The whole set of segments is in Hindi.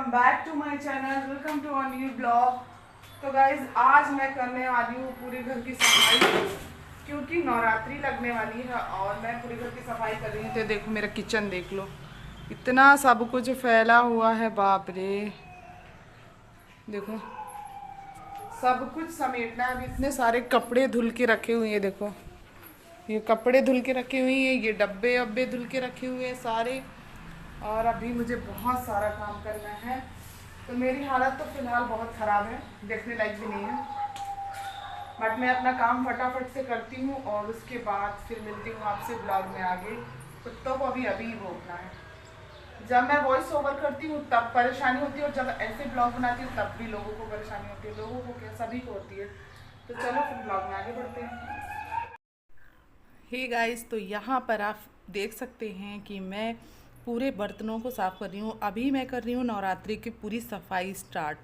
Welcome back to my channel, welcome to a new blog. तो गाइज आज मैं करने वाली हूँ पूरे घर की सफाई, क्योंकि नवरात्रि लगने वाली है और मैं पूरे घर की सफाई कर रही हूँ। तो देखो मेरा किचन देख लो, इतना सब कुछ फैला हुआ है, बाप रे। देखो सब कुछ समेटना है। अभी इतने सारे कपड़े धुल के रखे हुए हैं, देखो ये कपड़े धुल के रखे हुए हैं, ये डब्बे वब्बे धुल के रखे हुए हैं सारे। और अभी मुझे बहुत सारा काम करना है, तो मेरी हालत तो फिलहाल बहुत ख़राब है, देखने लायक भी नहीं है। बट मैं अपना काम फटाफट से करती हूँ और उसके बाद फिर मिलती हूँ आपसे ब्लॉग में आगे। कुत्तों को अभी अभी भोंकना है। जब मैं वॉइस ओवर करती हूँ तब परेशानी होती है, और जब ऐसे ब्लॉग बनाती हूँ तब भी लोगों को परेशानी होती है। लोगों को क्या, सभी को होती है। तो चलो फिर ब्लॉग में आगे बढ़ते हैं। हे गाइस, तो यहाँ पर आप देख सकते हैं कि मैं पूरे बर्तनों को साफ़ कर रही हूँ। अभी मैं कर रही हूँ नवरात्रि की पूरी सफाई स्टार्ट।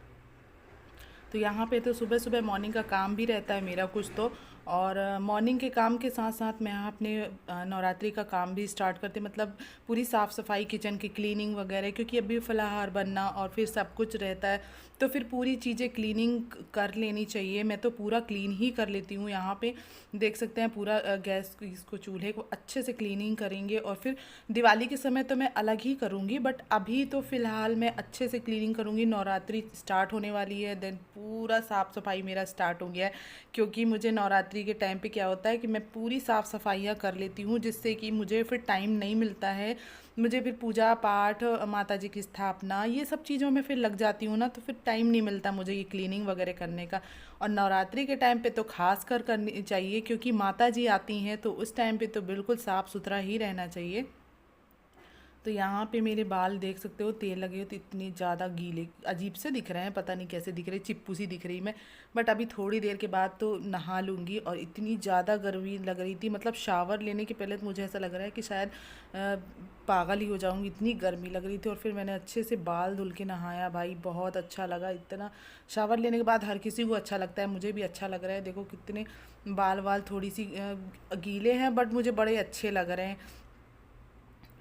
तो यहाँ पे तो सुबह सुबह मॉर्निंग का काम भी रहता है मेरा कुछ तो। और मॉर्निंग के काम के साथ साथ मैं यहाँ अपने नवरात्रि का काम भी स्टार्ट करती, मतलब पूरी साफ़ सफाई, किचन की क्लीनिंग वगैरह, क्योंकि अभी फलाहार बनना और फिर सब कुछ रहता है। तो फिर पूरी चीज़ें क्लीनिंग कर लेनी चाहिए। मैं तो पूरा क्लीन ही कर लेती हूँ। यहाँ पे देख सकते हैं पूरा गैस इसको, चूल्हे को अच्छे से क्लीनिंग करेंगे और फिर दिवाली के समय तो मैं अलग ही करूँगी, बट अभी तो फ़िलहाल मैं अच्छे से क्लीनिंग करूँगी। नवरात्रि स्टार्ट होने वाली है, देन पूरा साफ़ सफाई मेरा स्टार्ट हो गया है। क्योंकि मुझे नवरात्रि के टाइम पे क्या होता है कि मैं पूरी साफ़ सफाइयाँ कर लेती हूँ, जिससे कि मुझे फिर टाइम नहीं मिलता है। मुझे फिर पूजा पाठ, माता जी की स्थापना, ये सब चीज़ों में फिर लग जाती हूँ ना, तो फिर टाइम नहीं मिलता मुझे ये क्लीनिंग वगैरह करने का। और नवरात्रि के टाइम पे तो खास कर करनी चाहिए, क्योंकि माता जी आती हैं, तो उस टाइम पे तो बिल्कुल साफ़ सुथरा ही रहना चाहिए। तो यहाँ पे मेरे बाल देख सकते हो, तेल लगे हो तो इतनी ज़्यादा गीले अजीब से दिख रहे हैं, पता नहीं कैसे दिख रहे, चिप्पू सी दिख रही मैं। बट अभी थोड़ी देर के बाद तो नहा लूँगी। और इतनी ज़्यादा गर्मी लग रही थी, मतलब शावर लेने के पहले तो मुझे ऐसा लग रहा है कि शायद पागल ही हो जाऊँगी, इतनी गर्मी लग रही थी। और फिर मैंने अच्छे से बाल धुल के नहाया, भाई बहुत अच्छा लगा। इतना शावर लेने के बाद हर किसी को अच्छा लगता है, मुझे भी अच्छा लग रहा है। देखो कितने बाल वाल थोड़ी सी गीले हैं, बट मुझे बड़े अच्छे लग रहे हैं।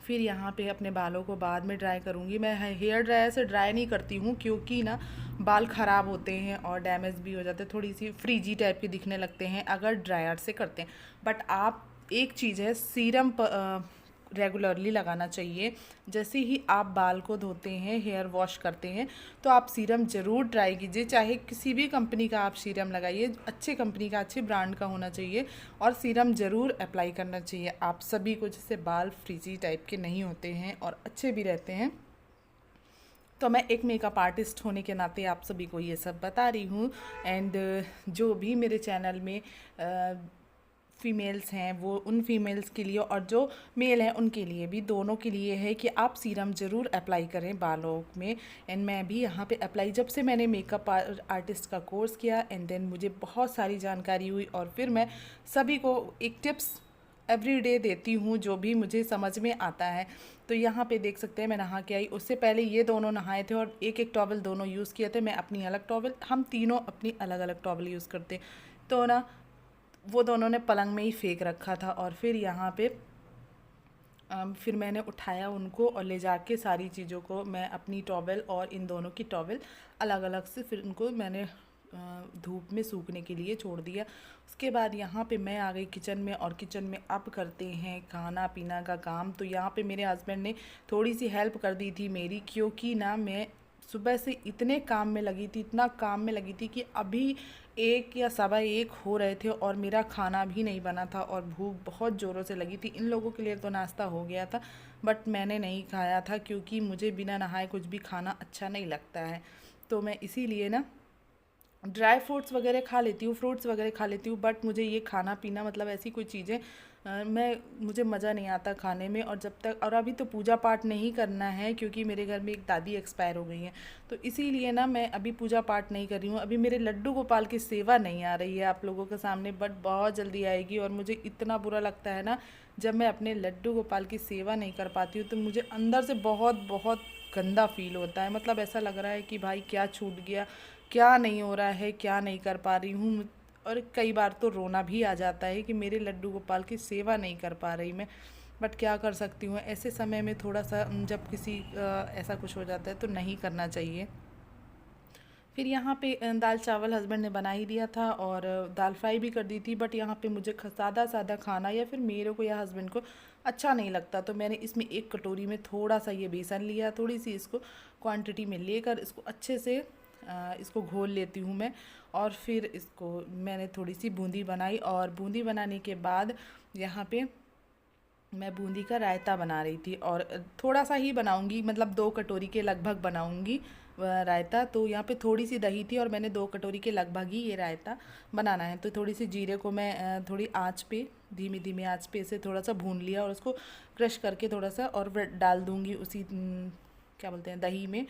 फिर यहाँ पे अपने बालों को बाद में ड्राई करूँगी। मैं हेयर ड्रायर से ड्राई नहीं करती हूँ, क्योंकि ना बाल ख़राब होते हैं और डैमेज भी हो जाते हैं, थोड़ी सी फ्रीजी टाइप के दिखने लगते हैं अगर ड्रायर से करते हैं। बट आप, एक चीज़ है, सीरम रेगुलरली लगाना चाहिए। जैसे ही आप बाल को धोते हैं, हेयर वॉश करते हैं, तो आप सीरम ज़रूर ट्राई कीजिए। चाहे किसी भी कंपनी का आप सीरम लगाइए, अच्छे कंपनी का, अच्छे ब्रांड का होना चाहिए। और सीरम ज़रूर अप्लाई करना चाहिए आप सभी को, जिससे बाल फ्रीजी टाइप के नहीं होते हैं और अच्छे भी रहते हैं। तो मैं एक मेकअप आर्टिस्ट होने के नाते आप सभी को ये सब बता रही हूँ। एंड जो भी मेरे चैनल में फ़ीमेल्स हैं, वो उन फीमेल्स के लिए, और जो मेल हैं उनके लिए भी, दोनों के लिए है कि आप सीरम ज़रूर अप्लाई करें बालों में। एंड मैं भी यहाँ पे अप्लाई, जब से मैंने मेकअप आर्टिस्ट का कोर्स किया, एंड देन मुझे बहुत सारी जानकारी हुई, और फिर मैं सभी को एक टिप्स एवरी डे देती हूँ जो भी मुझे समझ में आता है। तो यहाँ पे देख सकते हैं मैं नहा के आई, उससे पहले ये दोनों नहाए थे और एक एक टॉवल दोनों यूज़ किए थे। मैं अपनी अलग टॉवल, हम तीनों अपनी अलग अलग टॉवल यूज़ करते। तो ना वो दोनों ने पलंग में ही फेंक रखा था। और फिर यहाँ पे फिर मैंने उठाया उनको और ले जाके सारी चीज़ों को, मैं अपनी टॉवल और इन दोनों की टॉवल अलग अलग से फिर उनको मैंने धूप में सूखने के लिए छोड़ दिया। उसके बाद यहाँ पे मैं आ गई किचन में, और किचन में अब करते हैं खाना पीना का काम। तो यहाँ पे मेरे हस्बैंड ने थोड़ी सी हेल्प कर दी थी मेरी, क्योंकि ना मैं सुबह से इतने काम में लगी थी, इतना काम में लगी थी, कि अभी 1 या सवा 1 हो रहे थे और मेरा खाना भी नहीं बना था, और भूख बहुत ज़ोरों से लगी थी। इन लोगों के लिए तो नाश्ता हो गया था, बट मैंने नहीं खाया था, क्योंकि मुझे बिना नहाए कुछ भी खाना अच्छा नहीं लगता है। तो मैं इसीलिए ना ड्राई फ्रूट्स वगैरह खा लेती हूँ, फ्रूट्स वगैरह खा लेती हूँ, बट मुझे ये खाना पीना, मतलब ऐसी कोई चीज़ें मुझे मज़ा नहीं आता खाने में। और जब तक, और अभी तो पूजा पाठ नहीं करना है, क्योंकि मेरे घर में एक दादी एक्सपायर हो गई हैं, तो इसीलिए ना मैं अभी पूजा पाठ नहीं कर रही हूँ। अभी मेरे लड्डू गोपाल की सेवा नहीं आ रही है आप लोगों के सामने, बट बहुत जल्दी आएगी। और मुझे इतना बुरा लगता है ना, जब मैं अपने लड्डू गोपाल की सेवा नहीं कर पाती हूँ, तो मुझे अंदर से बहुत बहुत गंदा फील होता है। मतलब ऐसा लग रहा है कि भाई क्या छूट गया, क्या नहीं हो रहा है, क्या नहीं कर पा रही हूँ। और कई बार तो रोना भी आ जाता है कि मेरे लड्डू गोपाल की सेवा नहीं कर पा रही मैं। बट क्या कर सकती हूँ, ऐसे समय में थोड़ा सा जब किसी ऐसा कुछ हो जाता है तो नहीं करना चाहिए। फिर यहाँ पे दाल चावल हस्बैंड ने बना ही दिया था और दाल फ्राई भी कर दी थी, बट यहाँ पे मुझे सादा सादा खाना या फिर मेरे को या हस्बैंड को अच्छा नहीं लगता, तो मैंने इसमें एक कटोरी में थोड़ा सा ये बेसन लिया, थोड़ी सी इसको क्वांटिटी में लेकर इसको अच्छे से इसको घोल लेती हूँ मैं। और फिर इसको मैंने थोड़ी सी बूंदी बनाई, और बूंदी बनाने के बाद यहाँ पे मैं बूंदी का रायता बना रही थी, और थोड़ा सा ही बनाऊंगी, मतलब 2 कटोरी के लगभग बनाऊंगी रायता। तो यहाँ पे थोड़ी सी दही थी और मैंने 2 कटोरी के लगभग ही ये रायता बनाना है। तो थोड़ी सी जीरे को मैं थोड़ी आंच पे, धीमी धीमी आंच पे इसे थोड़ा सा भून लिया और उसको क्रश करके थोड़ा सा और डाल दूँगी उसी क्या बोलते हैं दही में,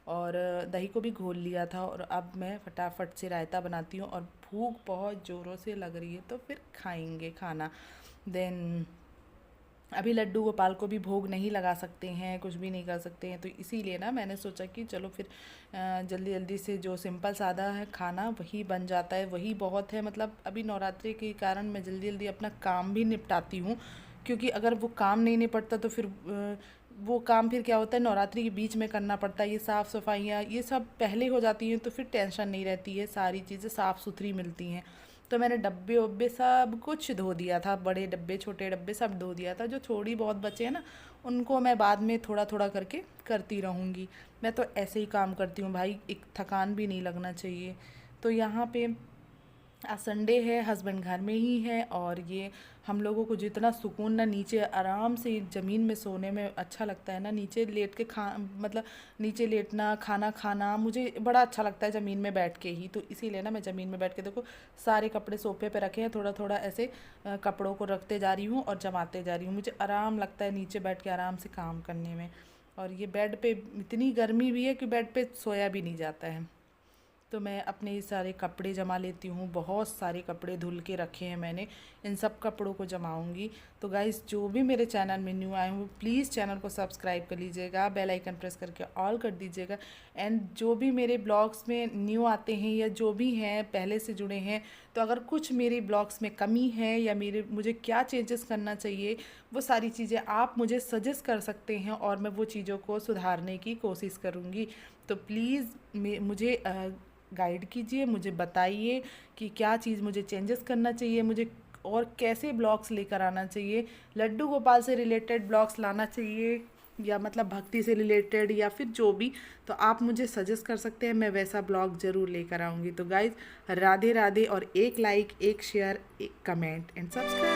और दही को भी घोल लिया था। और अब मैं फटाफट से रायता बनाती हूँ, और भूख बहुत ज़ोरों से लग रही है, तो फिर खाएंगे खाना। देन अभी लड्डू गोपाल को भी भोग नहीं लगा सकते हैं, कुछ भी नहीं कर सकते हैं, तो इसीलिए ना मैंने सोचा कि चलो फिर जल्दी जल्दी से जो सिंपल सादा है खाना वही बन जाता है, वही बहुत है। मतलब अभी नवरात्रि के कारण मैं जल्दी जल्दी अपना काम भी निपटाती हूँ, क्योंकि अगर वो काम नहीं निपटता तो फिर वो काम फिर क्या होता है, नवरात्रि के बीच में करना पड़ता है। ये साफ़ सफाइयाँ ये सब पहले हो जाती हैं, तो फिर टेंशन नहीं रहती है, सारी चीज़ें साफ़ सुथरी मिलती हैं। तो मैंने डब्बे वब्बे सब कुछ धो दिया था, बड़े डब्बे छोटे डब्बे सब धो दिया था। जो थोड़ी बहुत बचे हैं ना, उनको मैं बाद में थोड़ा थोड़ा करके करती रहूँगी। मैं तो ऐसे ही काम करती हूँ भाई, एक थकान भी नहीं लगना चाहिए। तो यहाँ पे आज संडे है, हस्बैंड घर में ही है, और ये हम लोगों को जितना सुकून ना नीचे आराम से ज़मीन में सोने में अच्छा लगता है ना, नीचे लेट के मतलब नीचे लेटना, खाना खाना मुझे बड़ा अच्छा लगता है ज़मीन में बैठ के ही। तो इसीलिए ना मैं ज़मीन में बैठ के, देखो सारे कपड़े सोफे पे रखे हैं, थोड़ा थोड़ा ऐसे कपड़ों को रखते जा रही हूँ और जमाते जा रही हूँ। मुझे आराम लगता है नीचे बैठ के आराम से काम करने में। और ये बेड पे इतनी गर्मी भी है कि बेड पे सोया भी नहीं जाता है। तो मैं अपने ये सारे कपड़े जमा लेती हूँ, बहुत सारे कपड़े धुल के रखे हैं मैंने, इन सब कपड़ों को जमाऊँगी। तो गाइज़ जो भी मेरे चैनल में न्यू आए हों प्लीज़ चैनल को सब्सक्राइब कर लीजिएगा, बेल आइकन प्रेस करके ऑल कर दीजिएगा। एंड जो भी मेरे ब्लॉग्स में न्यू आते हैं या जो भी हैं पहले से जुड़े हैं, तो अगर कुछ मेरे ब्लॉग्स में कमी है या मुझे क्या चेंजेस करना चाहिए, वो सारी चीज़ें आप मुझे सजेस्ट कर सकते हैं, और मैं वो चीज़ों को सुधारने की कोशिश करूँगी। तो प्लीज़ मुझे गाइड कीजिए, मुझे बताइए कि क्या चीज़ मुझे चेंजेस करना चाहिए, मुझे और कैसे ब्लॉग्स लेकर आना चाहिए। लड्डू गोपाल से रिलेटेड ब्लॉग्स लाना चाहिए, या मतलब भक्ति से रिलेटेड, या फिर जो भी, तो आप मुझे सजेस्ट कर सकते हैं, मैं वैसा ब्लॉग ज़रूर लेकर आऊँगी। तो गाइज़ राधे राधे, और एक लाइक, एक शेयर, एक कमेंट एंड सब्सक्राइब।